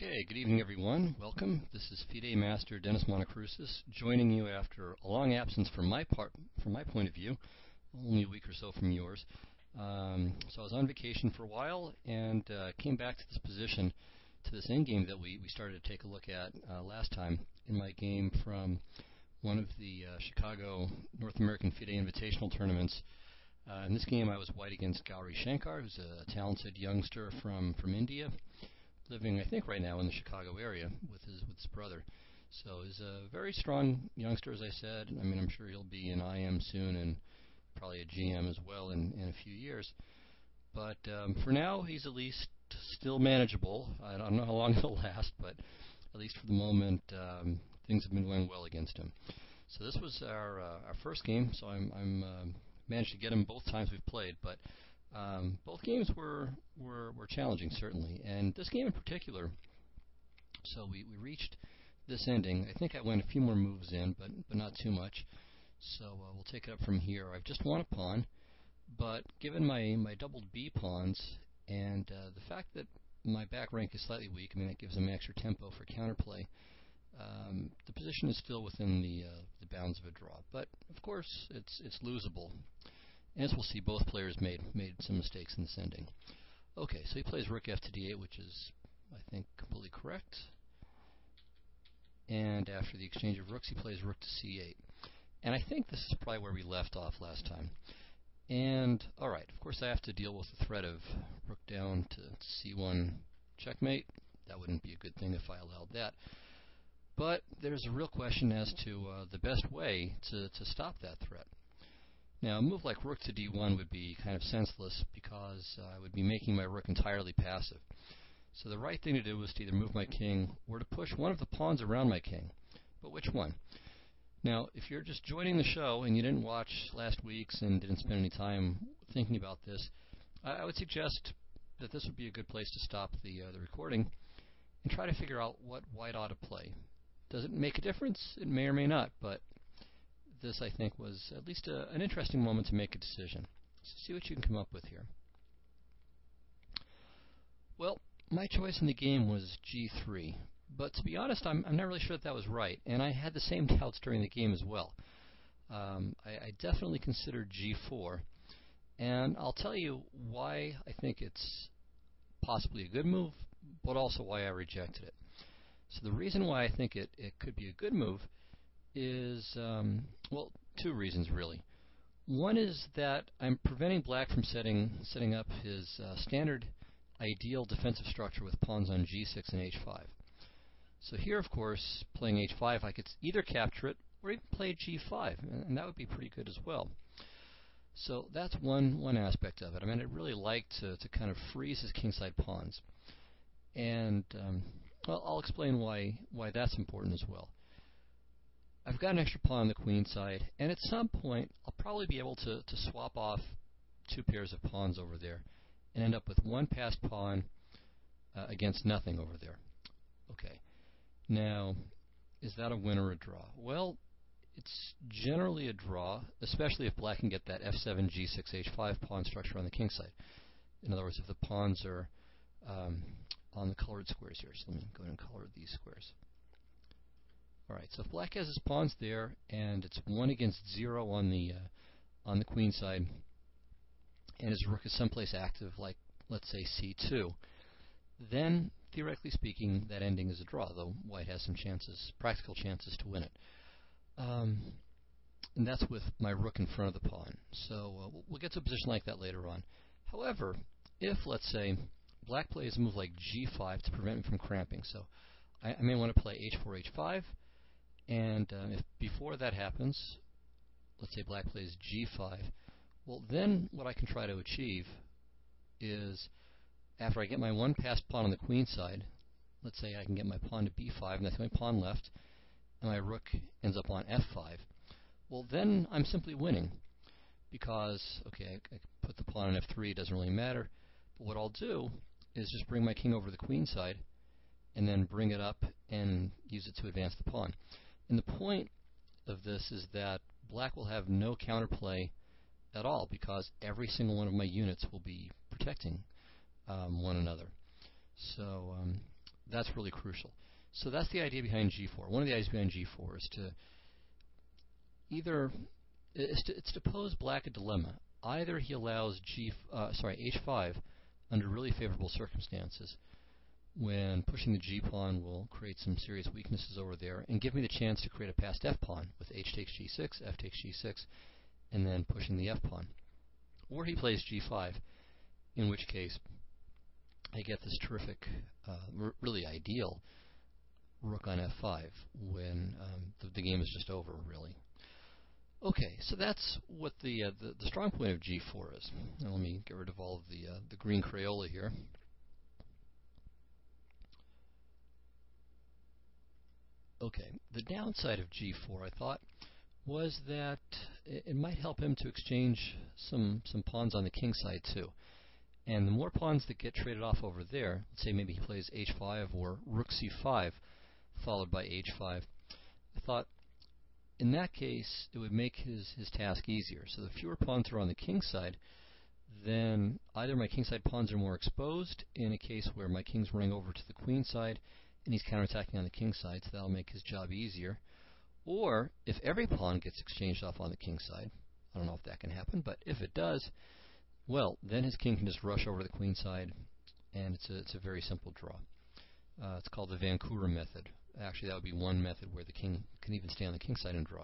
Okay, good evening everyone. Welcome. This is FIDE Master Dennis Monokroussos, joining you after a long absence from my point of view, only a week or so from yours. So I was on vacation for a while and came back to this position, to this endgame that we started to take a look at last time in my game from one of the Chicago North American FIDE Invitational tournaments. In this game I was white against DM-Shankar, who's a talented youngster from India, living, I think, right now in the Chicago area with his brother. So he's a very strong youngster, as I said. I mean, I'm sure he'll be an IM soon and probably a GM as well in a few years. But for now, he's at least still manageable. I don't know how long it'll last, but at least for the moment, things have been going well against him. So this was our first game. So I'm managed to get him both times we've played, but both games were challenging, certainly, and this game in particular. So we reached this ending. I think I went a few more moves in, but not too much. So we'll take it up from here. I've just won a pawn, but given my doubled B pawns and the fact that my back rank is slightly weak, I mean, that gives him extra tempo for counterplay. The position is still within the bounds of a draw, but of course it's losable. As we'll see, both players made some mistakes in this ending. Okay, so he plays rook f to d8, which is, I think, completely correct. And after the exchange of rooks, he plays rook to c8. And I think this is probably where we left off last time. And, alright, of course I have to deal with the threat of rook down to c1 checkmate. That wouldn't be a good thing if I allowed that. But there's a real question as to the best way to stop that threat. Now, a move like rook to d1 would be kind of senseless because I would be making my rook entirely passive. So the right thing to do was to either move my king or to push one of the pawns around my king. But which one? Now, if you're just joining the show and you didn't watch last week's and didn't spend any time thinking about this, I would suggest that this would be a good place to stop the recording and try to figure out what white ought to play. Does it make a difference? It may or may not, but this, I think, was at least an interesting moment to make a decision. So see what you can come up with here. Well, my choice in the game was g3, but to be honest, I'm not really sure that was right, and I had the same doubts during the game as well. I definitely considered g4, and I'll tell you why I think it's possibly a good move, but also why I rejected it. So the reason why I think it could be a good move is, well, two reasons really. One is that I'm preventing black from setting up his standard ideal defensive structure with pawns on g6 and h5. So here, of course, playing h5, I could either capture it or even play g5, and that would be pretty good as well. So that's one aspect of it. I mean, I'd really like to kind of freeze his kingside pawns. And well, I'll explain why that's important as well. I've got an extra pawn on the queen side, and at some point I'll probably be able to swap off two pairs of pawns over there and end up with one passed pawn against nothing over there. Okay, now, is that a win or a draw? Well, it's generally a draw, especially if black can get that f7, g6, h5 pawn structure on the king side. In other words, if the pawns are on the colored squares here. So let me go ahead and color these squares. Alright, so if black has his pawns there, and it's 1 against 0 on the queen side, and his rook is someplace active, like, let's say, c2, then, theoretically speaking, that ending is a draw, though white has some chances, practical chances to win it. And that's with my rook in front of the pawn. So we'll get to a position like that later on. However, if, let's say, black plays a move like g5 to prevent me from cramping, so I may want to play h4, h5, and if before that happens, let's say black plays g5, well then what I can try to achieve is, after I get my one passed pawn on the queen side, let's say I can get my pawn to b5, and that's my pawn left, and my rook ends up on f5, well then I'm simply winning, because, okay, I put the pawn on f3, it doesn't really matter, but what I'll do is just bring my king over to the queen side, and then bring it up and use it to advance the pawn. And the point of this is that black will have no counterplay at all, because every single one of my units will be protecting one another. So That's really crucial. So that's the idea behind G4. One of the ideas behind G4 is to it's to pose black a dilemma. Either he allows H5 under really favorable circumstances, when pushing the G pawn will create some serious weaknesses over there, and give me the chance to create a passed F pawn with H takes G6, F takes G6, and then pushing the F pawn. Or he plays G5, in which case I get this terrific, really ideal rook on F5 when the game is just over, really. Okay, so that's what the strong point of G4 is. Now let me get rid of all of the green Crayola here. Okay, the downside of G4, I thought, was that it might help him to exchange some pawns on the king side too. And the more pawns that get traded off over there, let's say maybe he plays H5 or Rook C5 followed by H5, I thought in that case it would make his task easier. So the fewer pawns are on the king side, then either my king side pawns are more exposed in a case where my king's running over to the queen side and he's counterattacking on the king side, so that'll make his job easier. Or if every pawn gets exchanged off on the king side, I don't know if that can happen, but if it does, well, then his king can just rush over to the queen side, and it's a very simple draw. It's called the Vancouver method. Actually, that would be one method where the king can even stay on the king side and draw.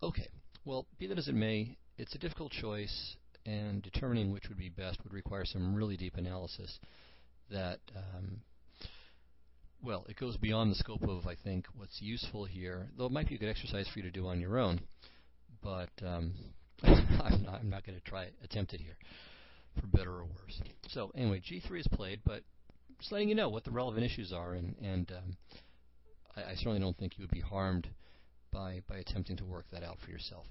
Okay, well, be that as it may, it's a difficult choice, and determining which would be best would require some really deep analysis that, well, it goes beyond the scope of, I think, what's useful here, though it might be a good exercise for you to do on your own, but I'm not going to attempt it here, for better or worse. So anyway, G3 is played, but just letting you know what the relevant issues are, and I certainly don't think you would be harmed by attempting to work that out for yourself.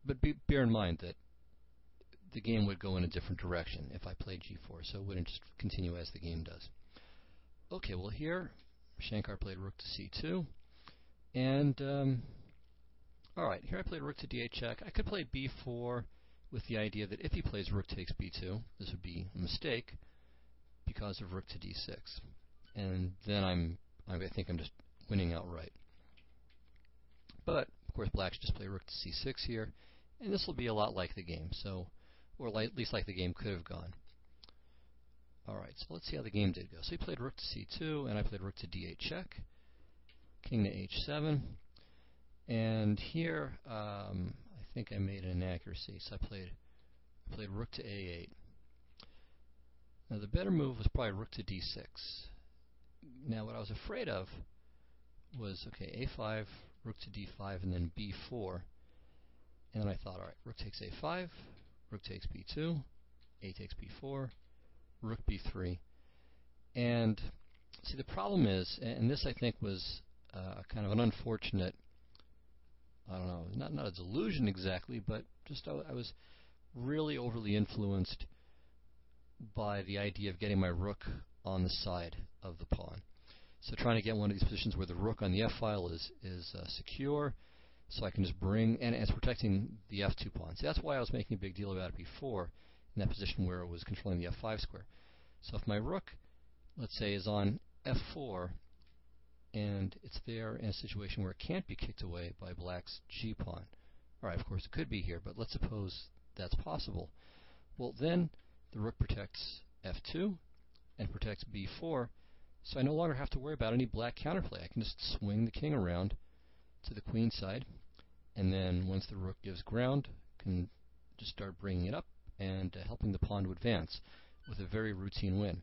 But bear in mind that the game would go in a different direction if I played G4, so it wouldn't just continue as the game does. Okay, well here, Shankar played rook to C2, and alright, here I played rook to D8 check. I could play B4 with the idea that if he plays rook takes B2, this would be a mistake because of rook to D6. And then I think I'm just winning outright. But, of course, black should just play rook to C6 here, and this will be a lot like the game, so, or at least like the game could have gone. Alright, so let's see how the game did go. So he played rook to C2, and I played rook to D8 check, king to H7. And here, I think I made an inaccuracy, so I played rook to A8. Now the better move was probably rook to D6. Now what I was afraid of was, okay, A5, rook to D5, and then B4. And then I thought, alright, rook takes A5, rook takes B2, A takes B4, rook B3. And see, the problem is, and this I think was kind of an unfortunate, I don't know, not a delusion exactly, but just I was really overly influenced by the idea of getting my rook on the side of the pawn. So trying to get one of these positions where the rook on the F-file is secure, so I can just bring, and it's protecting the F2 pawn. See, that's why I was making a big deal about it before, in that position where it was controlling the F5 square. So if my rook, let's say, is on F4, and it's there in a situation where it can't be kicked away by black's G pawn. Alright, of course it could be here, but let's suppose that's possible. Well, then the rook protects F2 and protects B4, so I no longer have to worry about any black counterplay. I can just swing the king around to the queen side, and then once the rook gives ground, can just start bringing it up and helping the pawn to advance with a very routine win.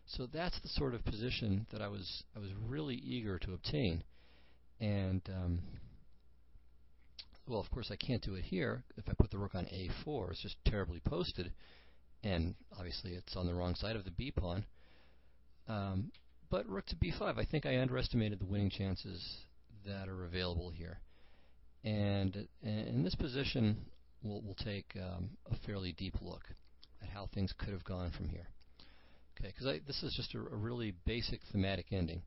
So that's the sort of position that I was really eager to obtain. And, well, of course, I can't do it here. If I put the rook on A4, it's just terribly posted, and obviously it's on the wrong side of the B pawn. But rook to B5, I think I underestimated the winning chances that are available here. And in this position, we'll take a fairly deep look at how things could have gone from here. Okay, because this is just a really basic thematic ending.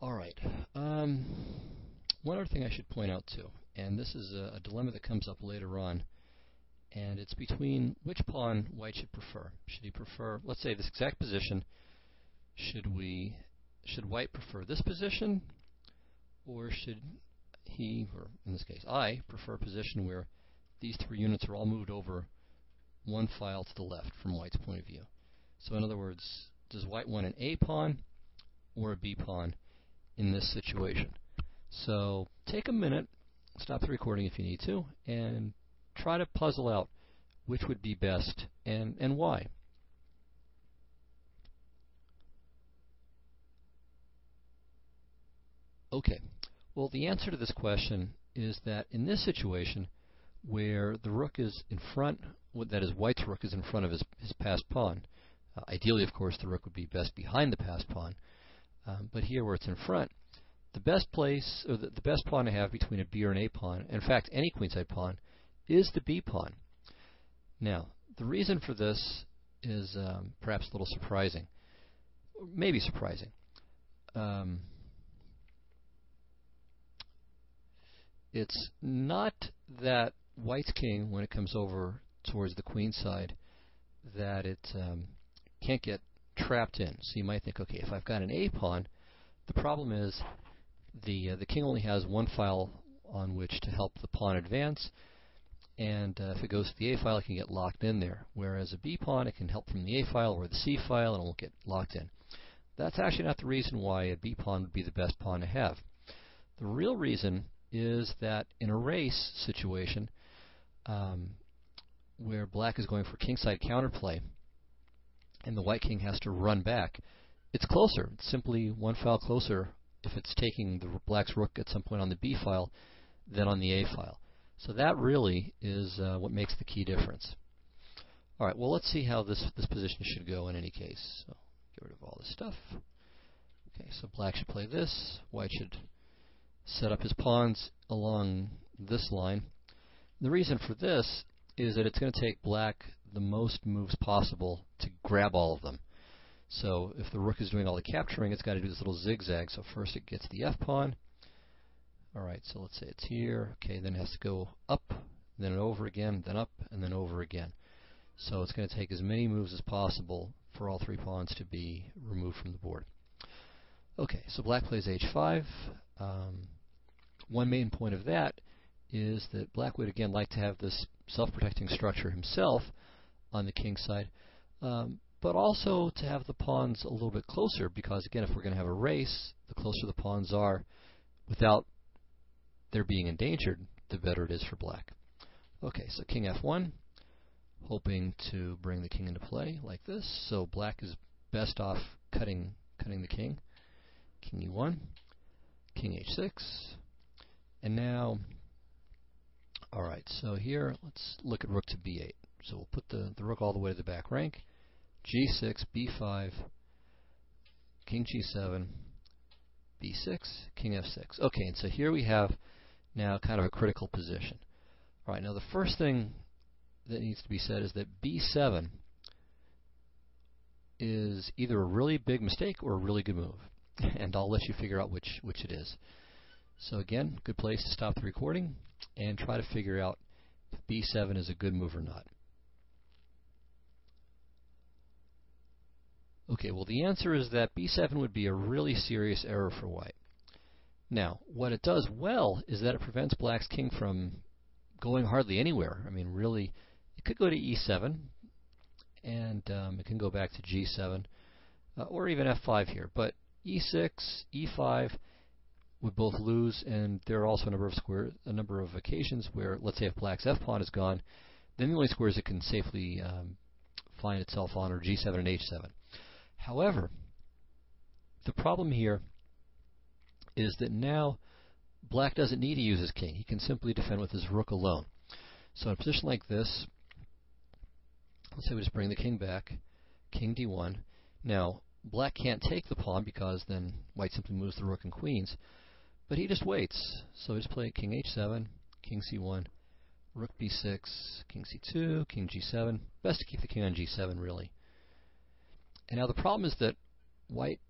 Alright, one other thing I should point out too, and this is a dilemma that comes up later on, and it's between which pawn white should prefer. Should he prefer, let's say, this exact position? Should white prefer this position, or should he, or in this case I, prefer a position where these three units are all moved over one file to the left from white's point of view? So in other words, does white want an A pawn or a B pawn in this situation? So take a minute, stop the recording if you need to, and try to puzzle out which would be best and why. Okay, well, the answer to this question is that in this situation, where the rook is in front, that is, white's rook is in front of his passed pawn. Ideally, of course, the rook would be best behind the passed pawn. But here, where it's in front, the best place, or the best pawn to have between a B or an A pawn, in fact, any queenside pawn, is the B pawn. Now, the reason for this is perhaps a little surprising, or maybe surprising. It's not that white's king, when it comes over towards the queen side, that it can't get trapped in. So you might think, okay, if I've got an A pawn, the problem is the king only has one file on which to help the pawn advance, and if it goes to the A file, it can get locked in there. Whereas a B pawn, it can help from the A file or the C file, and it won't get locked in. That's actually not the reason why a B pawn would be the best pawn to have. The real reason is that in a race situation, where black is going for kingside counterplay, and the white king has to run back, it's closer. It's simply one file closer if it's taking the black's rook at some point on the B file than on the A file. So that really is what makes the key difference. All right, well, let's see how this position should go in any case. So get rid of all this stuff. Okay, so black should play this. White should set up his pawns along this line. The reason for this is that it's going to take black the most moves possible to grab all of them. So if the rook is doing all the capturing, it's got to do this little zigzag. So first it gets the F pawn. All right, so let's say it's here. Okay, then it has to go up, then over again, then up, and then over again. So it's going to take as many moves as possible for all three pawns to be removed from the board. Okay, so black plays h5. One main point of that is that black would again like to have this self-protecting structure himself on the king side, but also to have the pawns a little bit closer, because again, if we're going to have a race, the closer the pawns are without their being endangered, the better it is for black. Okay, so king f1, hoping to bring the king into play like this. So black is best off cutting the king. King e1, king h6, and now, all right, so here let's look at rook to b8. So we'll put the rook all the way to the back rank. g6, b5, king g7, b6, king f6. Okay, and so here we have now kind of a critical position. All right, now the first thing that needs to be said is that b7 is either a really big mistake or a really good move, and I'll let you figure out which it is. So again, good place to stop the recording and try to figure out if b7 is a good move or not. Okay, well, the answer is that b7 would be a really serious error for white. Now, what it does well is that it prevents black's king from going hardly anywhere. I mean, really, it could go to e7, and it can go back to g7, or even f5 here. But e6, e5 would both lose, and there are also a number of occasions where, let's say, if black's f pawn is gone, then the only squares it can safely find itself on are g7 and h7. However, the problem here is that now black doesn't need to use his king. He can simply defend with his rook alone. So in a position like this, let's say we just bring the king back, king d1. Now, black can't take the pawn because then white simply moves the rook and queens, but he just waits. So we just play king h7, king c1, rook b6, king c2, king g7. Best to keep the king on g7, really. And now the problem is that white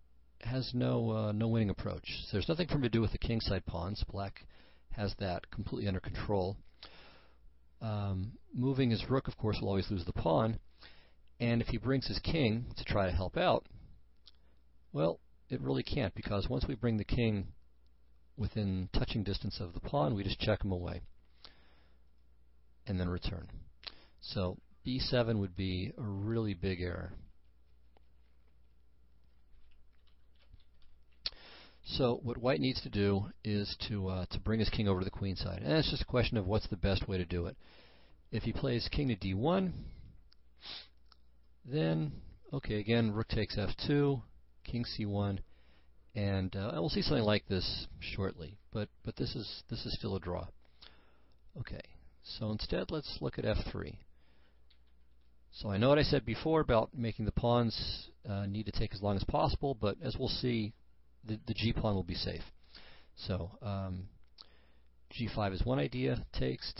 has no winning approach. So there's nothing for him to do with the kingside pawns. Black has that completely under control. Moving his rook, of course, will always lose the pawn, and if he brings his king to try to help out, well, it really can't, because once we bring the king within touching distance of the pawn, we just check him away and then return. So b7 would be a really big error. So what white needs to do is to bring his king over to the queen side, and it's just a question of what's the best way to do it. If he plays king to d1, then okay, again, rook takes f2, king c1, and we'll see something like this shortly. But this is still a draw. Okay, so instead let's look at f3. So I know what I said before about making the pawns need to take as long as possible, but as we'll see, the g pawn will be safe. So g5 is one idea. Takes.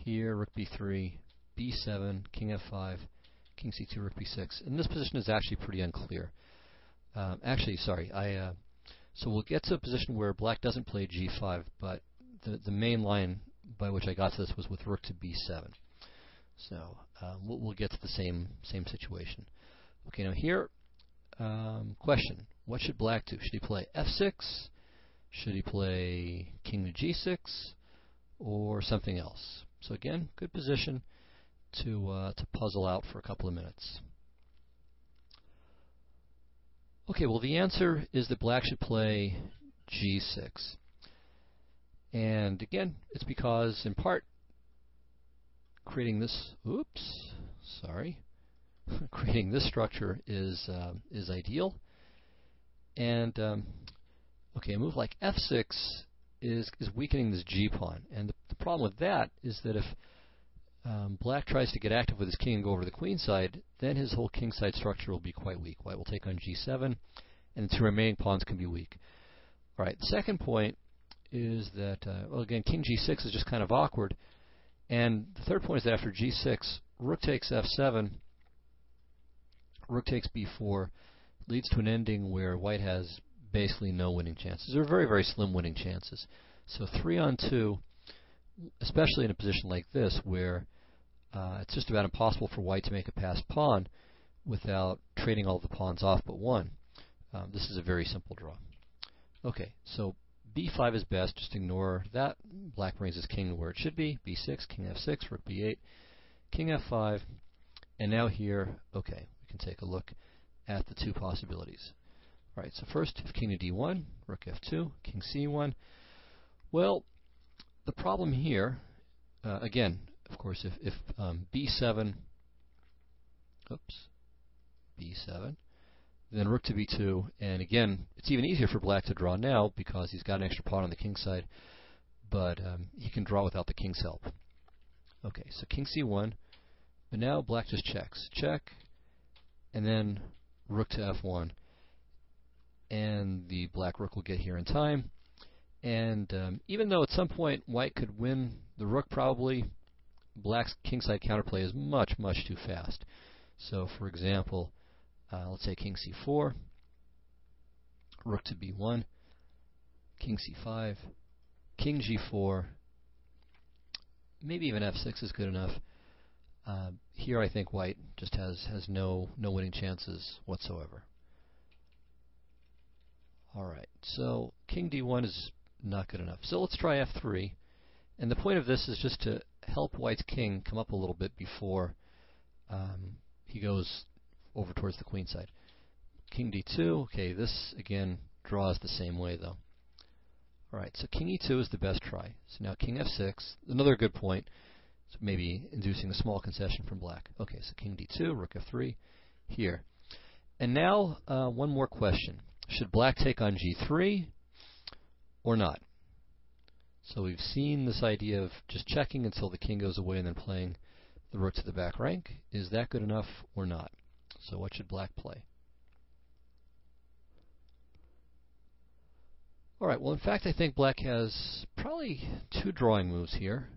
Here, rook b3, b7, king f5, king c2, rook b6. And this position is actually pretty unclear. So we'll get to a position where black doesn't play g5, but the main line by which I got to this was with rook to b7. So we'll get to the same situation. Okay, now here, question: what should black do? Should he play f6? Should he play king to g6, or something else? So again, good position to puzzle out for a couple of minutes. Okay, well, the answer is that black should play g6. And again, it's because, in part, creating this creating this structure is ideal. And okay, a move like f6 is weakening this g pawn. And the problem with that is that if black tries to get active with his king and go over to the queen side, then his whole king side structure will be quite weak. White will take on g7, and the two remaining pawns can be weak. All right, the second point is that, well, again, king g6 is just kind of awkward. And the third point is that after g6, rook takes f7, rook takes b4, leads to an ending where white has basically no winning chances, or very, very slim winning chances. So 3-on-2, especially in a position like this where it's just about impossible for white to make a passed pawn without trading all the pawns off but one. This is a very simple draw. Okay, so b5 is best, just ignore that. Black brings his king where it should be, b6, king f6, rook b8, king f5, and now here, okay, we can take a look at the two possibilities. All right, so first, if king to d1, rook f2, king c1. Well, the problem here, again, of course, if b7, b7, then rook to b2, and again, it's even easier for black to draw now because he's got an extra pawn on the king side, but he can draw without the king's help. Okay, so king c1, but now black just checks. Check, and then rook to f1, and the black rook will get here in time. And even though at some point white could win the rook probably, black's kingside counterplay is much, much too fast. So, for example, let's say king c4, rook to b1, king c5, king g4, maybe even f6 is good enough. Here I think white just has no winning chances whatsoever. Alright, so king d1 is not good enough. So let's try f3. And the point of this is just to help white's king come up a little bit before he goes over towards the queen side. King d2, okay, this again draws the same way though. Alright, so king e2 is the best try. So now king f6, another good point, so maybe inducing a small concession from black. Okay, so king d2, rook f3, here. And now one more question. Should black take on g3 or not? So we've seen this idea of just checking until the king goes away and then playing the rook to the back rank. Is that good enough or not? So what should black play? Alright, well in fact I think black has probably two drawing moves here.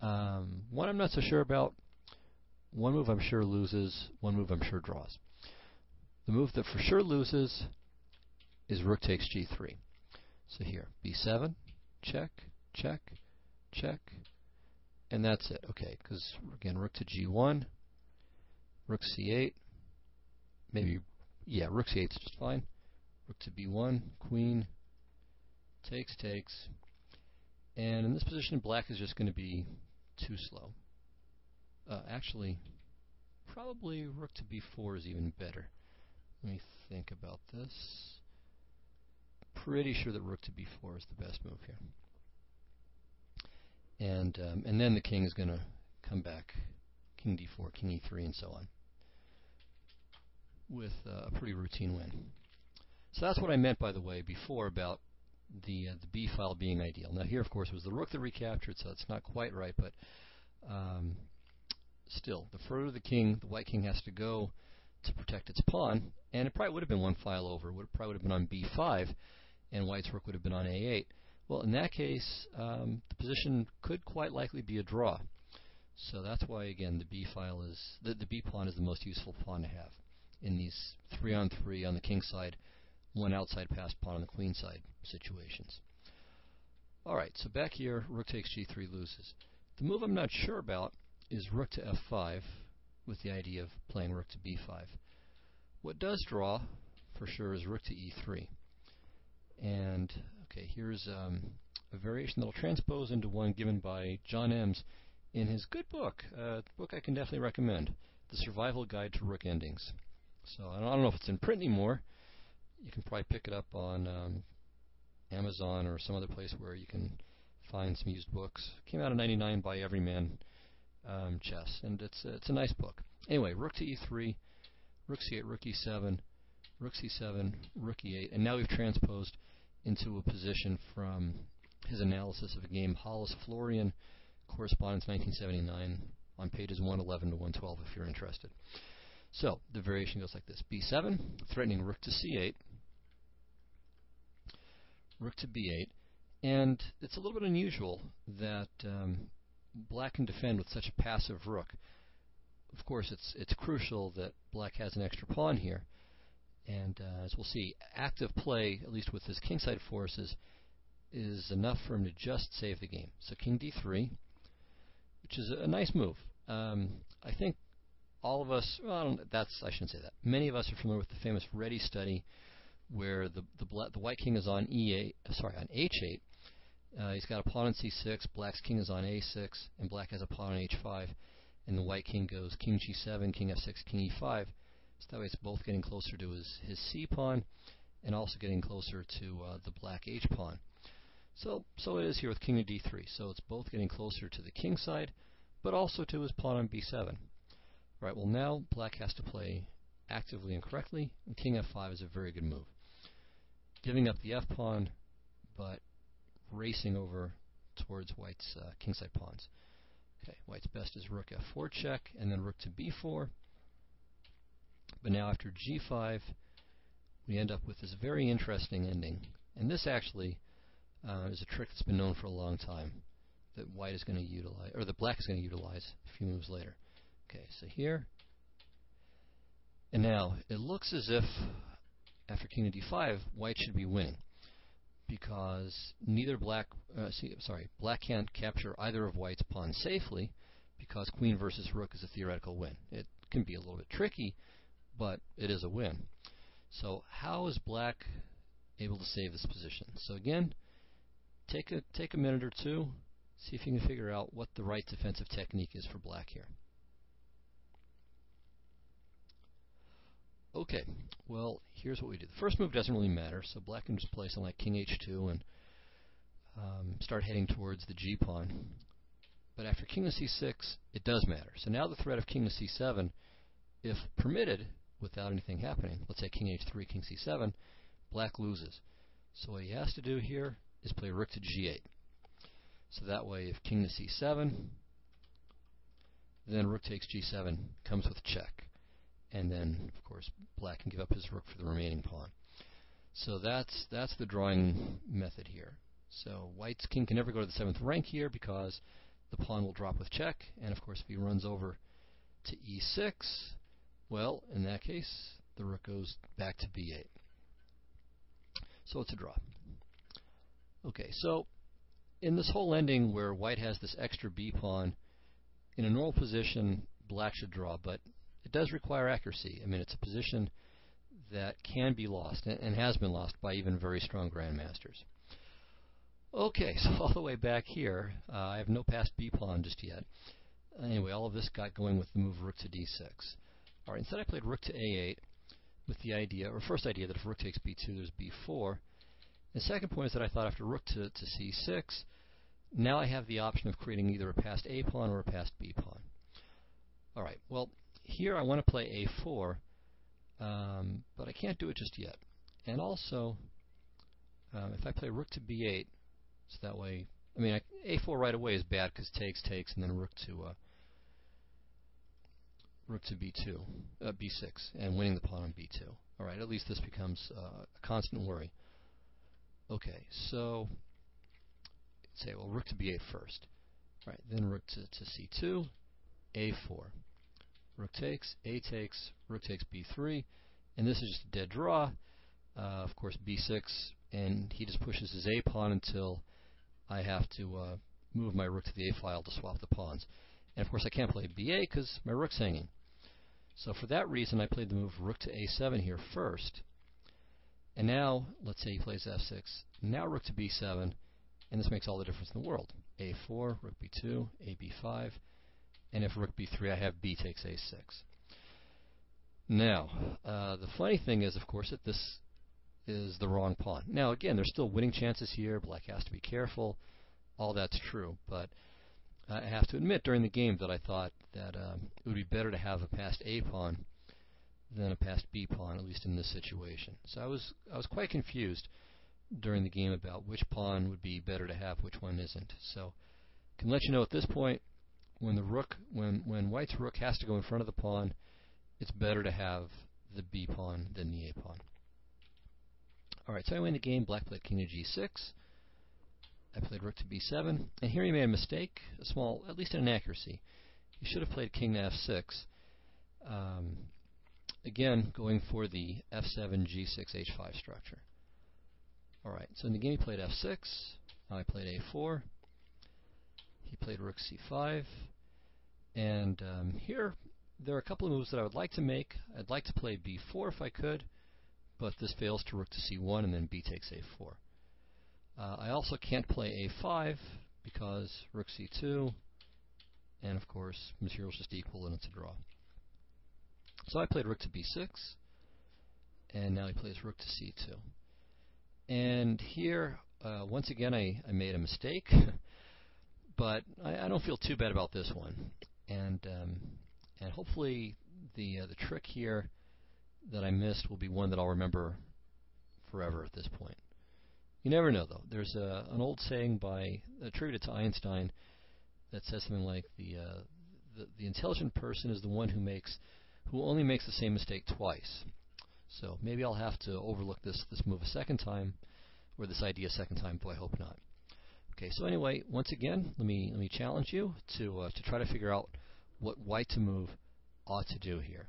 One I'm not so sure about. One move I'm sure loses, one move I'm sure draws. The move that for sure loses is rook takes g3. So here, b7, check, check, check, and that's it. Okay, because again, rook to g1, rook c8, maybe, yeah, rook c8 is just fine. Rook to b1, queen, takes, and in this position, black is just going to be too slow. Actually, probably rook to b4 is even better. Let me think about this. Pretty sure that rook to b4 is the best move here. And then the king is going to come back, king d4, king e3, and so on, with a pretty routine win. So that's what I meant, by the way, before about the b file being ideal. Now here, of course, was the rook that recaptured, so it's not quite right, but still, the further the white king has to go to protect its pawn, and it probably would have been one file over. It probably would have been on b5, and white's rook would have been on a8. Well, in that case, the position could quite likely be a draw. So that's why, again, the b file is the b pawn is the most useful pawn to have in these 3-on-3 on the king side, one outside passed pawn on the queen side situations. All right, so back here, rook takes g3 loses. The move I'm not sure about is rook to f5, with the idea of playing rook to b5. What does draw, for sure, is rook to e3. And, okay, here's a variation that will transpose into one given by John Ems in his good book, a book I can definitely recommend, The Survival Guide to Rook Endings. So I don't know if it's in print anymore. You can probably pick it up on Amazon or some other place where you can find some used books. It came out in '99 by Everyman Chess, and it's a nice book. Anyway, rook to e3, rook c8, rook e7, rook c7, rook e8, and now we've transposed into a position from his analysis of a game, Hollis-Florian, Correspondence 1979, on pages 111 to 112 if you're interested. So the variation goes like this: b7, threatening rook to c8, rook to b8, and it's a little bit unusual that black can defend with such a passive rook. Of course, it's crucial that black has an extra pawn here, and as we'll see, active play, at least with his kingside forces, is enough for him to just save the game. So king d3, which is a nice move. I think all of us, well, I shouldn't say that. Many of us are familiar with the famous Reddy study, where the white king is on on h8. He's got a pawn on c6. Black's king is on a6, and black has a pawn on h5, and the white king goes king g7, king f6, king e5. So that way, it's both getting closer to his c pawn, and also getting closer to the black h pawn. So it is here with king to d3. So it's both getting closer to the king side, but also to his pawn on b7. Right. Well, now black has to play actively and correctly, and king f5 is a very good move, giving up the f pawn, but racing over towards white's kingside pawns. Okay, white's best is rook f4 check, and then rook to b4. But now after g5, we end up with this very interesting ending. And this actually is a trick that's been known for a long time that white is going to utilize, or that black is going to utilize a few moves later. Okay, so here, and now it looks as if after king to d5, white should be winning, because black can't capture either of white's pawns safely, because queen versus rook is a theoretical win. It can be a little bit tricky, but it is a win. So how is black able to save this position? So again, take a minute or two, see if you can figure out what the right defensive technique is for black here. Okay, well, here's what we do. The first move doesn't really matter, so black can just play something like king h2 and start heading towards the g pawn. But after king to c6, it does matter. So now the threat of king to c7, if permitted, without anything happening, let's say king h3, king c7, black loses. So what he has to do here is play rook to g8. So that way, if king to c7, then rook takes g7 comes with check. And then, of course, black can give up his rook for the remaining pawn. So that's the drawing method here. So white's king can never go to the 7th rank here because the pawn will drop with check. And, of course, if he runs over to e6, well, in that case, the rook goes back to b8. So it's a draw. Okay, so in this whole ending where white has this extra b pawn, in a normal position, black should draw, but it does require accuracy. I mean, it's a position that can be lost and has been lost by even very strong grandmasters. Okay, so all the way back here, I have no passed b pawn just yet. Anyway, all of this got going with the move rook to d6. All right, instead I played rook to a8 with the idea, or first idea, that if rook takes b2, there's b4. The second point is that I thought after rook to c6, now I have the option of creating either a passed a pawn or a passed b pawn. All right, well, here I want to play a4, but I can't do it just yet. And also, if I play rook to b8, so that way, I mean, a4 right away is bad because takes, and then rook to b2, b6, and winning the pawn on b2. All right, at least this becomes a constant worry. Okay, so say, well, rook to b8 first. All right, then rook to c2, a4. Rook takes, a takes, rook takes b3, and this is just a dead draw. Of course, b6, and he just pushes his a pawn until I have to move my rook to the a file to swap the pawns. And of course, I can't play b8 because my rook's hanging. So for that reason, I played the move rook to a7 here first. And now, let's say he plays f6. Now rook to b7, and this makes all the difference in the world. a4, rook b2, a b5, and if rook b3, I have b takes a6. Now, the funny thing is, of course, that this is the wrong pawn. Now, again, there's still winning chances here. Black has to be careful. All that's true, but I have to admit during the game that I thought that it would be better to have a passed a pawn than a passed b pawn, at least in this situation. So I was quite confused during the game about which pawn would be better to have, which one isn't. So I can let you know at this point, when white's rook has to go in front of the pawn, it's better to have the b pawn than the a pawn. All right, so I win the game. Black played king to g6. I played rook to b7, and here he made a mistake, a small, at least an inaccuracy. He should have played king to f6. Again, going for the f7, g6, h5 structure. All right, so in the game he played f6. I played a4. He played rook c5. And here, there are a couple of moves that I would like to make. I'd like to play b4 if I could, but this fails to rook to c1, and then b takes a4. I also can't play a5 because rook c2, and of course, material's just equal and it's a draw. So I played rook to b6, and now he plays rook to c2. And here, once again, I made a mistake, but I don't feel too bad about this one. And hopefully the trick here that I missed will be one that I'll remember forever at this point. You never know, though. There's an old saying attributed to Einstein that says something like the intelligent person is the one who only makes the same mistake twice. So maybe I'll have to overlook this move a second time, or this idea a second time, though I hope not. Okay, so anyway, once again, let me challenge you to try to figure out what white to move ought to do here.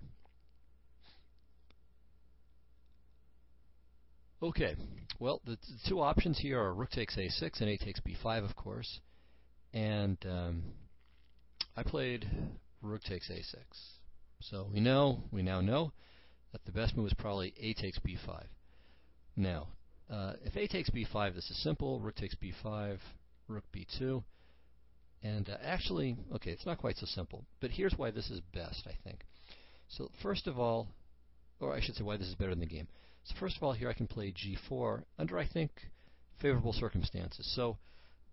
Okay, well, the two options here are rook takes a6 and a takes b5, of course. And I played rook takes a6. So we now know that the best move is probably a takes b5. Now, if a takes b5, this is simple. Rook takes b5, rook b2. And actually, okay, it's not quite so simple. But here's why this is best, I think. So first of all, or I should say why this is better than the game. So first of all, here I can play g4 under, I think, favorable circumstances. So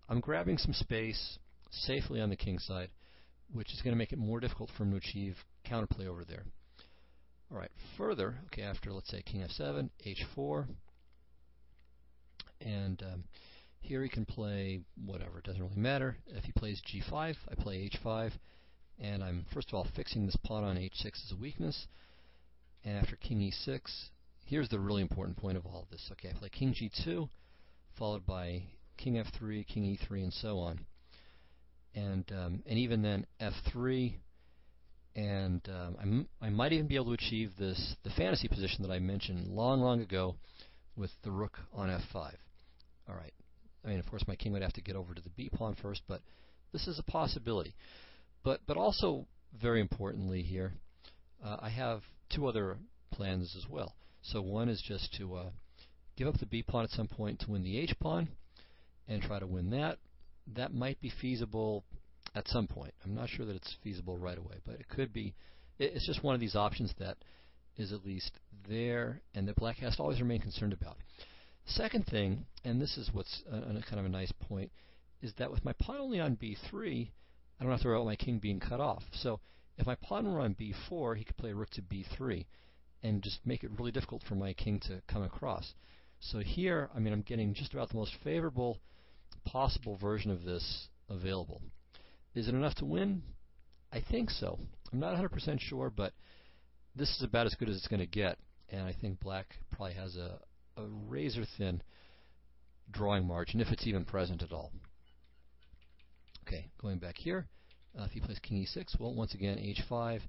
I'm grabbing some space safely on the king side, which is going to make it more difficult for him to achieve counterplay over there. All right, further, okay, after, let's say, king f7, h4, and here he can play whatever, it doesn't really matter. If he plays g5, I play h5, and I'm, first of all, fixing this pawn on h6 as a weakness. And after king e6, here's the really important point of all of this. Okay, I play king g2, followed by king f3, king e3, and so on. And even then f3, and I might even be able to achieve the fantasy position that I mentioned long ago with the rook on f5. All right, I mean, of course, my king would have to get over to the b pawn first, but this is a possibility. But also, very importantly here, I have two other plans as well. So one is just to give up the b pawn at some point to win the h pawn and try to win that. That might be feasible at some point. I'm not sure that it's feasible right away, but it could be. It's just one of these options that is at least there and that black has to always remain concerned about. Second thing, and this is what's kind of a nice point, is that with my pawn only on b3, I don't have to worry about my king being cut off. So if my pawn were on b4, he could play rook to b3 and just make it really difficult for my king to come across. So here, I mean, I'm getting just about the most favorable possible version of this available. Is it enough to win? I think so. I'm not 100% sure, but this is about as good as it's going to get, and I think black probably has a razor-thin drawing margin, if it's even present at all. Okay, going back here, if he plays king e6, well, once again, h5,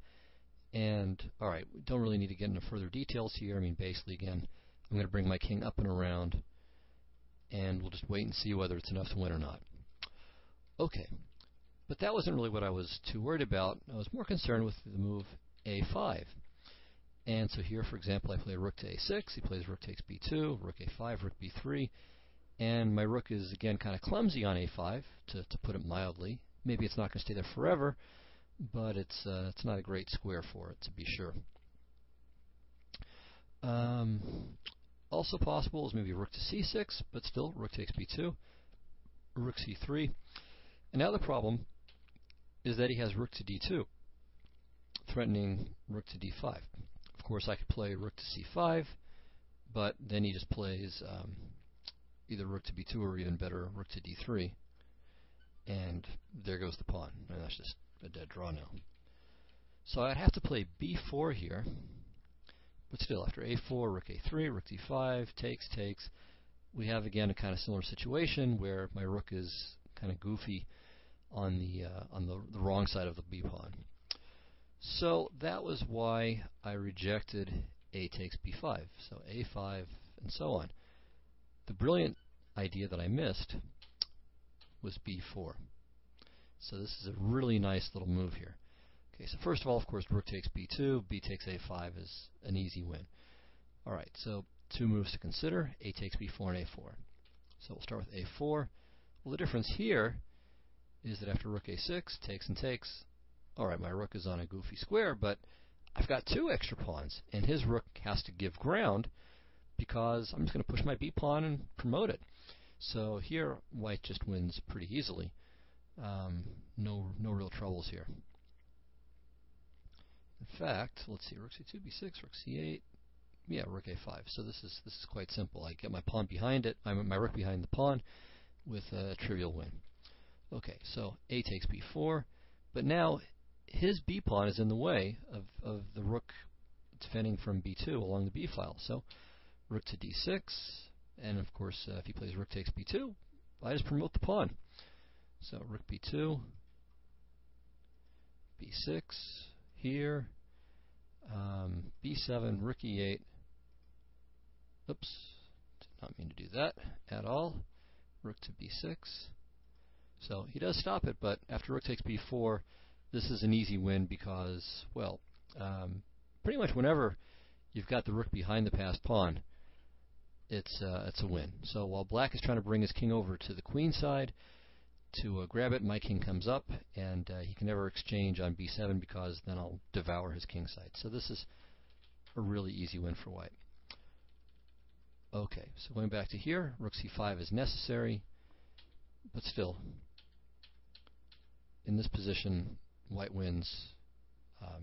and, alright, we don't really need to get into further details here. I mean, basically, again, I'm going to bring my king up and around, and we'll just wait and see whether it's enough to win or not. Okay, but that wasn't really what I was too worried about. I was more concerned with the move a5. And so here, for example, I play rook to a6, he plays rook takes b2, rook a5, rook b3, and my rook is, again, kind of clumsy on a5, to put it mildly. Maybe it's not going to stay there forever, but it's not a great square for it, to be sure. Also possible is maybe rook to c6, but still, rook takes b2, rook c3. And now the problem is that he has rook to d2, threatening rook to d5. Of course, I could play rook to c5, but then he just plays either rook to b2 or even better, rook to d3. And there goes the pawn. And that's just a dead draw now. So I'd have to play b4 here. But still, after a4, rook a3, rook d5, takes. We have, again, a kind of similar situation where my rook is kind of goofy on the wrong side of the b pawn. So that was why I rejected a takes b5. So a5 and so on. The brilliant idea that I missed was b4. So this is a really nice little move here. Okay, so first of all, of course, rook takes b2, b takes a5 is an easy win. Alright, so two moves to consider, a takes b4 and a4. So we'll start with a4. Well, the difference here is that after rook a6, takes, alright, my rook is on a goofy square, but I've got two extra pawns, and his rook has to give ground because I'm just going to push my b pawn and promote it. So here, white just wins pretty easily. No real troubles here. In fact, let's see, rook c2, b6, rook c8, yeah, rook a5. So this is quite simple. I get my pawn behind it, my rook behind the pawn with a trivial win. Okay, so a takes b4, but now his b pawn is in the way of the rook defending from b2 along the b file. So rook to d6, and of course, if he plays rook takes b2, I just promote the pawn. So rook b2, b6 here, b7, rook e8. Oops, did not mean to do that at all. Rook to b6. So he does stop it, but after rook takes b4, this is an easy win because, well, pretty much whenever you've got the rook behind the passed pawn, it's a win. So while black is trying to bring his king over to the queen side to grab it, my king comes up, and he can never exchange on b7 because then I'll devour his king side. So this is a really easy win for white. Okay, so going back to here, rook c5 is necessary, but still, in this position, white wins,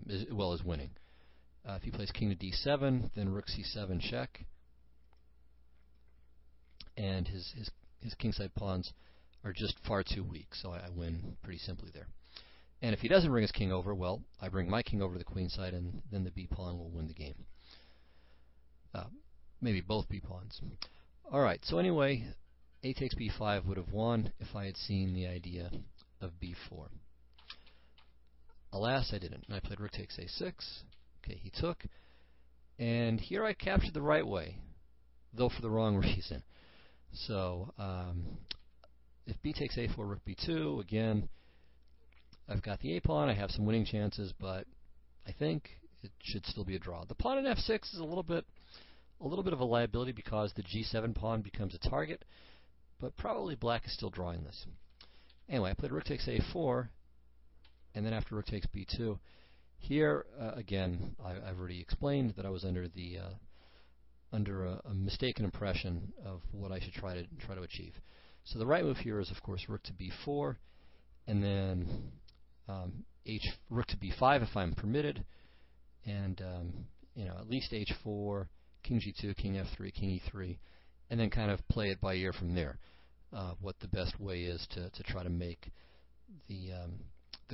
is winning. If he plays king to d7, then rook c7 check, and his kingside pawns are just far too weak, so I win pretty simply there. And if he doesn't bring his king over, well, I bring my king over to the queen side, and then the b pawn will win the game. Maybe both b pawns. Alright, so anyway, a takes b5 would have won if I had seen the idea of b4. Alas, I didn't. I played rook takes a6. Okay, he took. And here I captured the right way, though for the wrong reason. So if b takes a4, rook b2, again, I've got the a pawn. I have some winning chances, but I think it should still be a draw. The pawn in f6 is a little bit of a liability because the g7 pawn becomes a target, but probably black is still drawing this. Anyway, I played rook takes a4, and then after rook takes b2. Here, again, I've already explained that I was under a mistaken impression of what I should try to achieve. So the right move here is, of course, rook to b4, and then rook to b5 if I'm permitted, and at least h4, king g2, king f3, king e3, and then kind of play it by ear from there. What the best way is to try to make the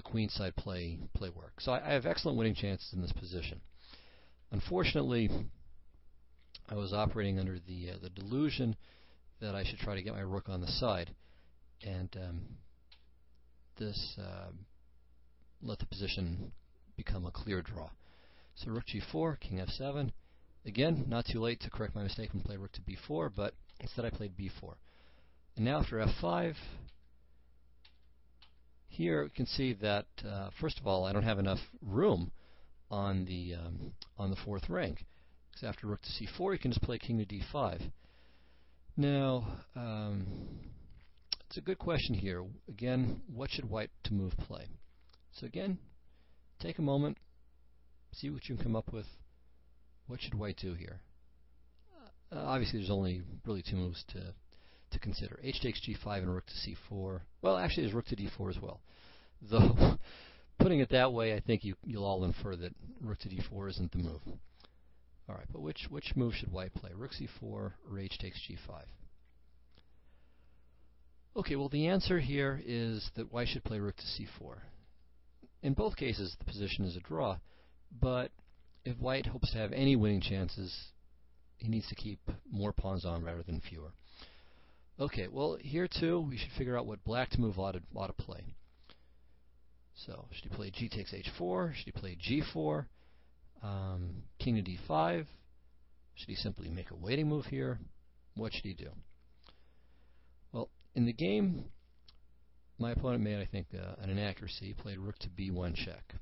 queenside play work. So I have excellent winning chances in this position. Unfortunately, I was operating under the delusion that I should try to get my rook on the side, and this let the position become a clear draw. So rook g4, king f7. Again, not too late to correct my mistake and play rook to b4, but instead I played b4. And now after f5, here you can see that first of all, I don't have enough room on the fourth rank. Because after rook to c4, you can just play king to d5. Now, it's a good question here. Again, what should white to move play? So again, take a moment, see what you can come up with. What should white do here? Obviously, there's only really two moves to consider. H takes g5 and rook to c4. Well, actually, there's rook to d4 as well. Though, putting it that way, I think you'll all infer that rook to d4 isn't the move. All right, but which move should white play? Rook c4 or h takes g5? Okay, well, the answer here is that white should play rook to c4. In both cases, the position is a draw, but if white hopes to have any winning chances, he needs to keep more pawns on rather than fewer. Okay, well, here too, we should figure out what black to move ought to play. So, should he play g takes h4? Should he play g4? King to d5? Should he simply make a waiting move here? What should he do? Well, in the game, my opponent made, I think, an inaccuracy. He played rook to b1 check.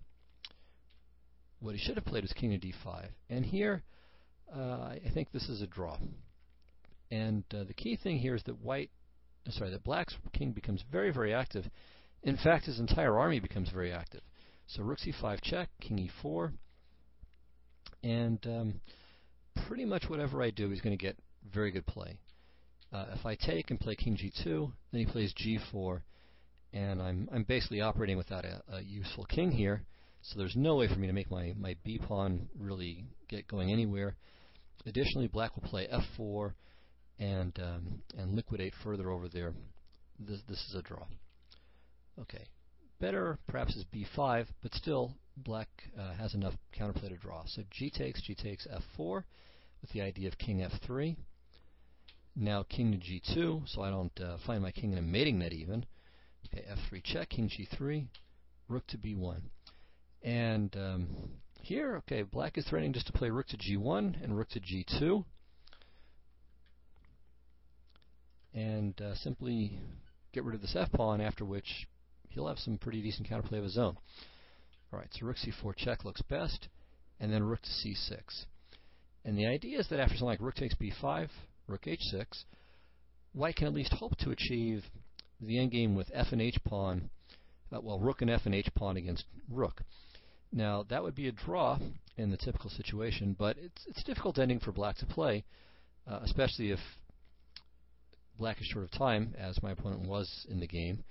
What he should have played was king to d5. And here, I think this is a draw. And the key thing here is that that black's king becomes very, very active. In fact, his entire army becomes very active. So rook c5 check, king e4, and pretty much whatever I do, he's going to get very good play. If I take and play king g2, then he plays g4, and I'm basically operating without a useful king here, so there's no way for me to make my b pawn really get going anywhere. Additionally, black will play f4 and liquidate further over there. This is a draw. Okay, better perhaps is b5, but still black has enough counterplay to draw. So g takes f4 with the idea of king f3. Now king to g2, so I don't find my king in a mating net even. Okay, f3 check, king g3, rook to b1. And here, okay, black is threatening just to play rook to g1 and rook to g2. And simply get rid of this f-pawn, after which he'll have some pretty decent counterplay of his own. Alright, so rook c4 check looks best, and then rook to c6. And the idea is that after something like rook takes b5, rook h6, white can at least hope to achieve the endgame with f and h pawn, rook and f and h pawn against rook. Now, that would be a draw in the typical situation, but it's a difficult ending for black to play, especially if black is short of time, as my opponent was in the game,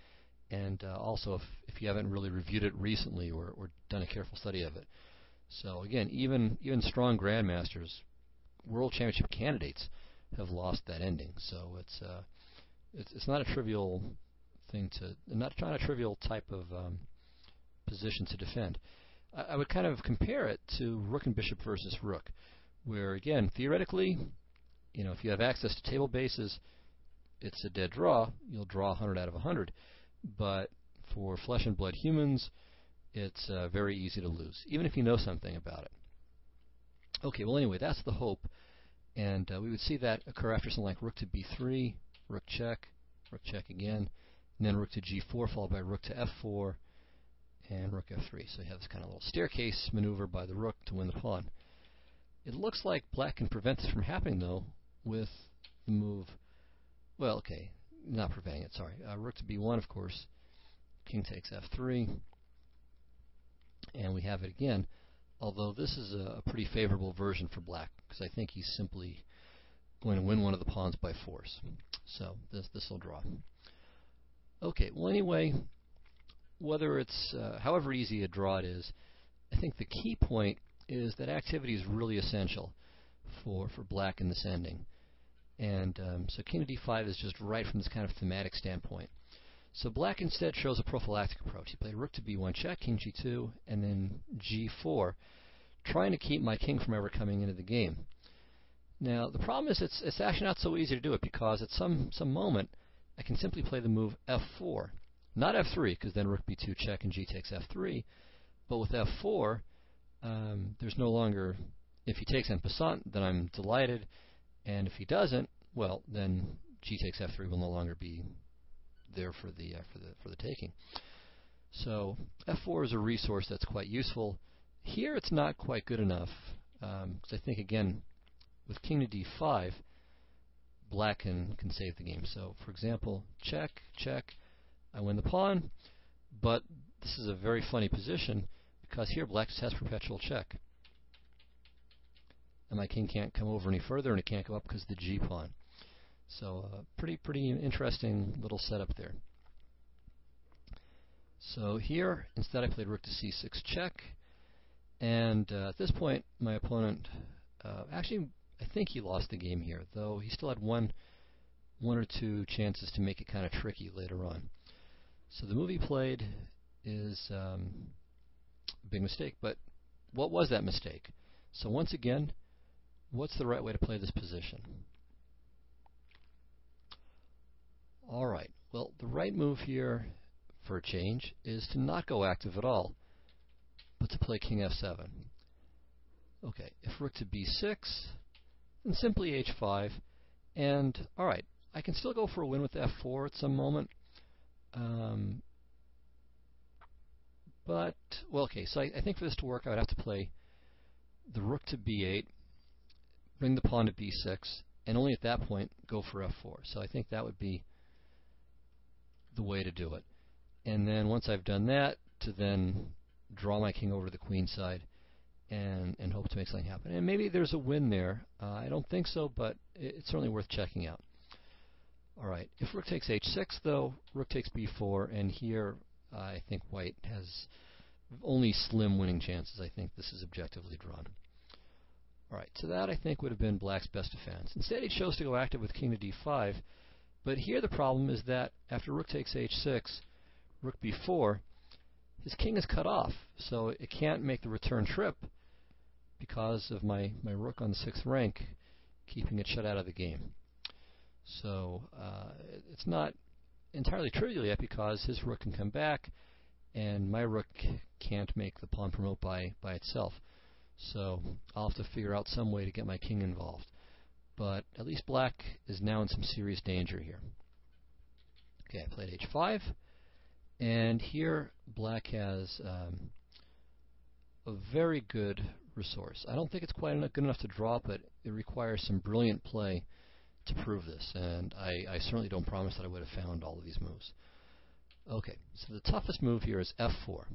and also if you haven't really reviewed it recently or done a careful study of it. So again, even strong grandmasters, world championship candidates, have lost that ending. So it's not a trivial thing not a trivial type of position to defend. I would kind of compare it to rook and bishop versus rook, where again, theoretically, if you have access to table bases, it's a dead draw. You'll draw 100 out of 100. But for flesh and blood humans, it's very easy to lose, even if you know something about it. Okay, well anyway, that's the hope. And we would see that occur after something like rook to b3, rook check again, and then rook to g4 followed by rook to f4 and rook f3. So you have this kind of little staircase maneuver by the rook to win the pawn. It looks like black can prevent this from happening, though, with the move, well, okay, not preventing it, sorry. Rook to b1, of course, king takes f3, and we have it again, although this is a pretty favorable version for black, because I think he's simply going to win one of the pawns by force. So this will draw. Okay, well anyway, whether it's however easy a draw it is, I think the key point is that activity is really essential for black in this ending. And so king to d5 is just right from this kind of thematic standpoint. So black instead chose a prophylactic approach. He played rook to b1 check, king g2, and then g4, trying to keep my king from ever coming into the game. Now the problem is it's actually not so easy to do it, because at some moment I can simply play the move f4. Not f3, because then rook b2 check and g takes f3, but with f4, there's no longer, if he takes en passant, then I'm delighted, and if he doesn't, well, then g takes f3 will no longer be there for the taking. So f4 is a resource that's quite useful. Here it's not quite good enough, because I think, again, with king to d5, black can save the game. So, for example, check, check, I win the pawn, but this is a very funny position, because here black just has perpetual check. And my king can't come over any further, and it can't go up because of the g pawn. So pretty interesting little setup there. So here, instead I played rook to c6 check, and at this point my opponent, actually I think he lost the game here, though he still had one or two chances to make it kind of tricky later on. So the move he played is a big mistake, but what was that mistake? So once again, what's the right way to play this position? Alright, well, the right move here, for a change, is to not go active at all, but to play king f7. Okay, if rook to b6, then simply h5, and alright, I can still go for a win with f4 at some moment, but, well, okay, so I think for this to work I would have to play the rook to b8, bring the pawn to b6, and only at that point go for f4. So I think that would be the way to do it. And then once I've done that, to then draw my king over to the queen side and hope to make something happen. And maybe there's a win there. I don't think so, but it's certainly worth checking out. Alright, if rook takes h6, though, rook takes b4, and here I think white has only slim winning chances. I think this is objectively drawn. Alright, so that I think would have been black's best defense. Instead he chose to go active with king to d5, but here the problem is that after rook takes h6, rook b4, his king is cut off, so it can't make the return trip because of my rook on the 6th rank, keeping it shut out of the game. So it's not entirely trivial yet, because his rook can come back, and my rook can't make the pawn promote by itself. So I'll have to figure out some way to get my king involved. But at least black is now in some serious danger here. Okay, I played h5, and here black has a very good resource. I don't think it's quite good enough to draw, but it requires some brilliant play to prove this, and I certainly don't promise that I would have found all of these moves. Okay, so the toughest move here is f4.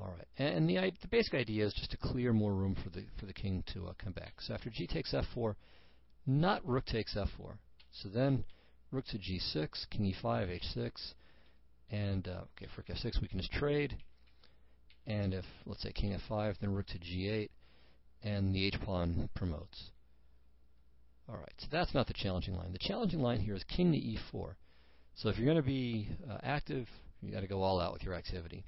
Alright, and the basic idea is just to clear more room for the king to come back. So after g takes f4, not rook takes f4. So then rook to g6, king e5, h6, and okay, for rook f6 we can just trade. And if, let's say, king f5, then rook to g8, and the h-pawn promotes. Alright, so that's not the challenging line. The challenging line here is king to e4. So if you're going to be active, you've got to go all out with your activity.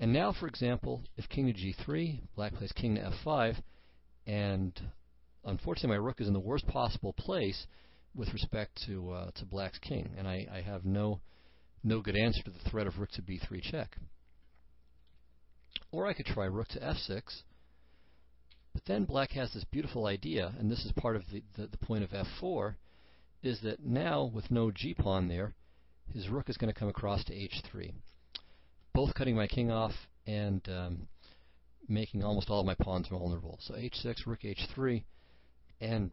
And now, for example, if king to g3, black plays king to f5, and unfortunately my rook is in the worst possible place with respect to black's king, and I have no good answer to the threat of rook to b3 check. Or I could try rook to f6, but then black has this beautiful idea, and this is part of the point of f4, is that now, with no g-pawn there, his rook is going to come across to h3, both cutting my king off and making almost all of my pawns vulnerable. So h6, rook h3, and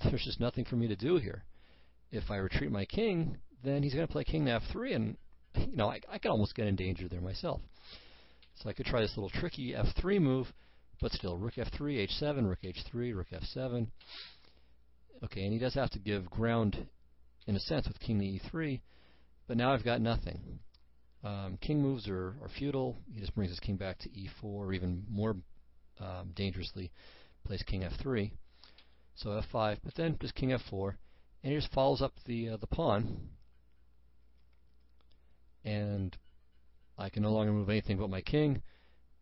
there's just nothing for me to do here. If I retreat my king, then he's going to play king to f3, and I could almost get in danger there myself. So I could try this little tricky f3 move, but still, rook f3, h7, rook h3, rook f7. Okay, and he does have to give ground, in a sense, with king to e3, but now I've got nothing. King moves are futile. He just brings his king back to e4, or even more dangerously, plays king f3. So f5, but then just king f4, and he just follows up the pawn, and I can no longer move anything but my king,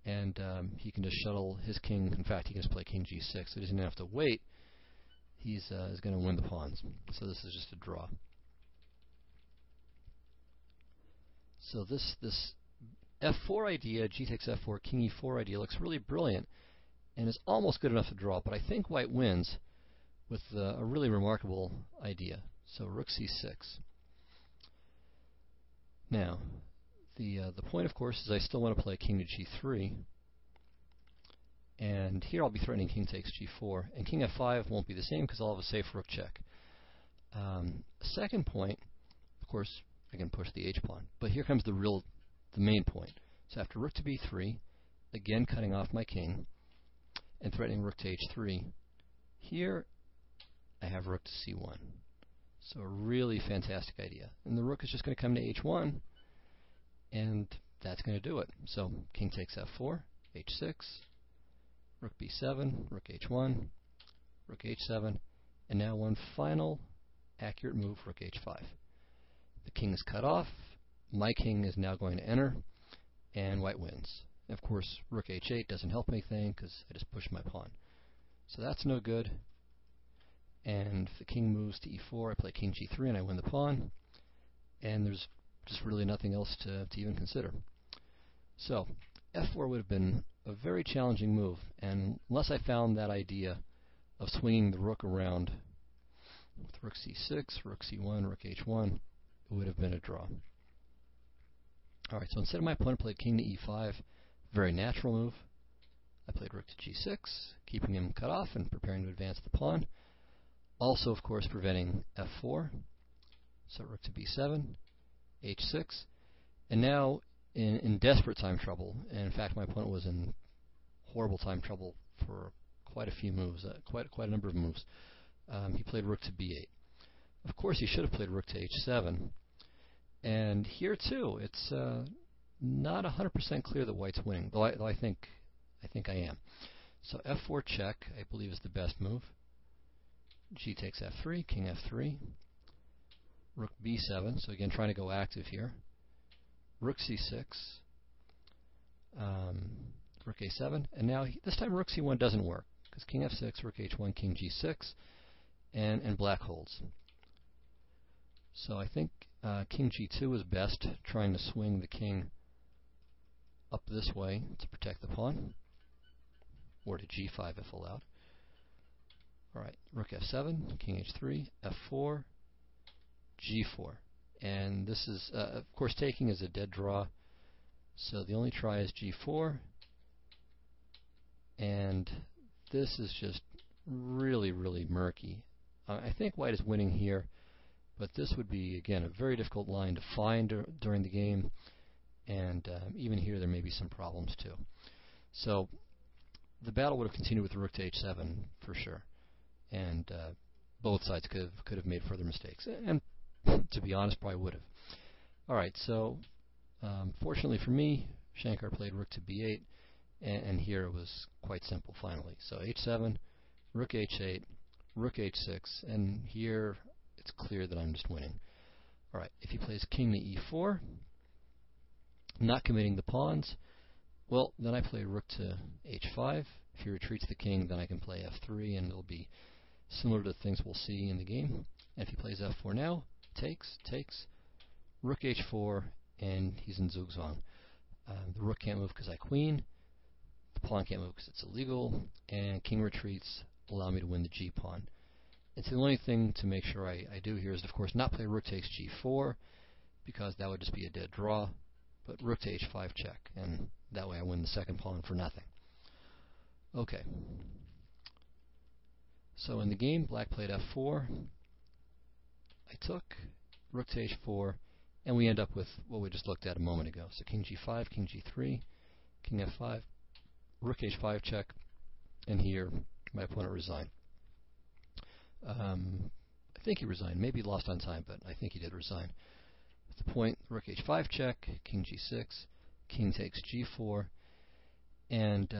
and he can just shuttle his king. In fact, he can just play king g6, so he doesn't have to wait. He's going to win the pawns. So this is just a draw. So this f4 idea, g takes f4, king e4 idea looks really brilliant and is almost good enough to draw, but I think white wins with a really remarkable idea. So rook c6. Now, the point, of course, is I still want to play king to g3, and here I'll be threatening king takes g4, and king f5 won't be the same because I'll have a safe rook check. Second point, of course, I can push the h-pawn, but here comes the main point. So after rook to b3, again cutting off my king, and threatening rook to h3, here I have rook to c1. So a really fantastic idea. And the rook is just going to come to h1, and that's going to do it. So king takes f4, h6, rook b7, rook h1, rook h7, and now one final accurate move, rook h5. The king is cut off. My king is now going to enter, and white wins. Of course, rook h8 doesn't help anything because I just pushed my pawn. So that's no good. And if the king moves to e4, I play king g3 and I win the pawn. And there's just really nothing else to even consider. So f4 would have been a very challenging move, and unless I found that idea of swinging the rook around with rook c6, rook c1, rook h1, it would have been a draw. Alright, so instead of my opponent played king to e5, very natural move, I played rook to g6, keeping him cut off and preparing to advance the pawn. Also, of course, preventing f4, so rook to b7, h6, and now in desperate time trouble, and in fact my opponent was in horrible time trouble for quite a few moves, quite a number of moves. He played rook to b8. Of course, he should have played rook to h7, and here too, it's not 100% clear that white's winning, though I think I am. So f4 check, I believe, is the best move. G takes f3, king f3, rook b7, so again trying to go active here, rook c6, rook a7, and now this time rook c1 doesn't work, because king f6, rook h1, king g6, and black holds. So I think king g2 is best, trying to swing the king up this way to protect the pawn, or to g5 if allowed. Alright, rook f7, king h3, f4, g4. And this is, of course, taking is a dead draw, so the only try is g4. And this is just really, really murky. I think white is winning here, but this would be, again, a very difficult line to find during the game, and even here there may be some problems too. So the battle would have continued with rook to h7 for sure. And both sides could have made further mistakes, and to be honest, probably would have. All right, so fortunately for me, Shankar played rook to b8, and here it was quite simple finally. So h7, rook h8, rook h6, and here it's clear that I'm just winning. All right, if he plays king to e4, not committing the pawns, well, then I play rook to h5. If he retreats the king, then I can play f3, and it'll be similar to things we'll see in the game. And if he plays f4 now, takes, rook h4, and he's in zugzwang. The rook can't move because I queen, the pawn can't move because it's illegal, and king retreats allow me to win the g-pawn. It's the only thing to make sure I do here is, of course, not play rook takes g4, because that would just be a dead draw, but rook to h5 check, and that way I win the second pawn for nothing. Okay. So in the game, black played f4. I took rook to h4, and we end up with what we just looked at a moment ago. So king g5, king g3, king f5, rook h5 check, and here my opponent resigned. I think he resigned. Maybe he lost on time, but I think he did resign. At the point, rook h5 check, king g6, king takes g4, and,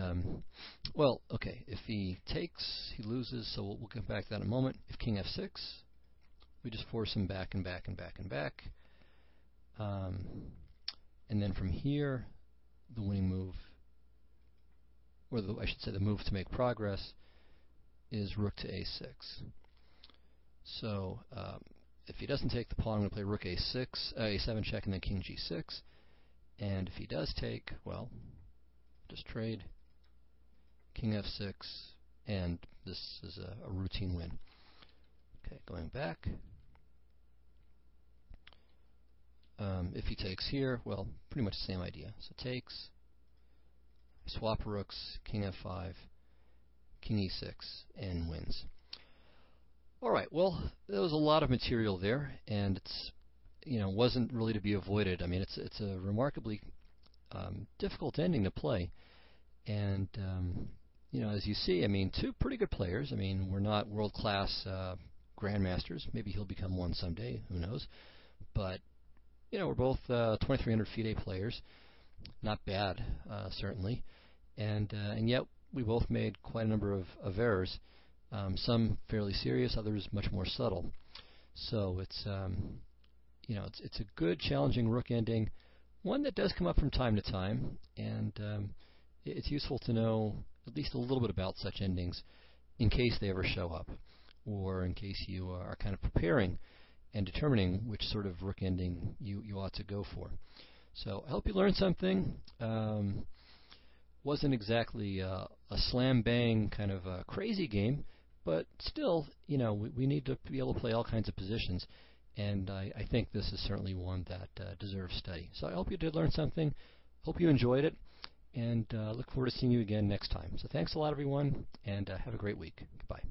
well, okay, if he takes, he loses, so we'll get back to that in a moment. If king f6, we just force him back and back and back and back. And then from here, the winning move, or I should say the move to make progress, is rook to a6. So if he doesn't take the pawn, I'm going to play rook a6, a7 check, and then king g6. And if he does take, well, just trade, king f6, and this is a routine win. Okay, going back. If he takes here, well, pretty much the same idea. So takes, swap rooks, king f5, king e6, and wins. All right, well, there was a lot of material there, and it's, wasn't really to be avoided. I mean, it's a remarkably difficult ending to play, and as you see, I mean, two pretty good players. I mean, we're not world-class grandmasters. Maybe he'll become one someday. Who knows? But we're both 2,300 FIDE players. Not bad, certainly, and yet we both made quite a number of errors. Some fairly serious, others much more subtle. So it's it's a good, challenging rook ending, one that does come up from time to time, and it's useful to know at least a little bit about such endings in case they ever show up, or in case you are kind of preparing and determining which sort of rook ending you ought to go for. So I hope you learned something. Wasn't exactly a slam-bang kind of a crazy game, but still, we need to be able to play all kinds of positions, and I think this is certainly one that deserves study. So I hope you did learn something. Hope you enjoyed it, and look forward to seeing you again next time. So thanks a lot, everyone, and have a great week. Goodbye.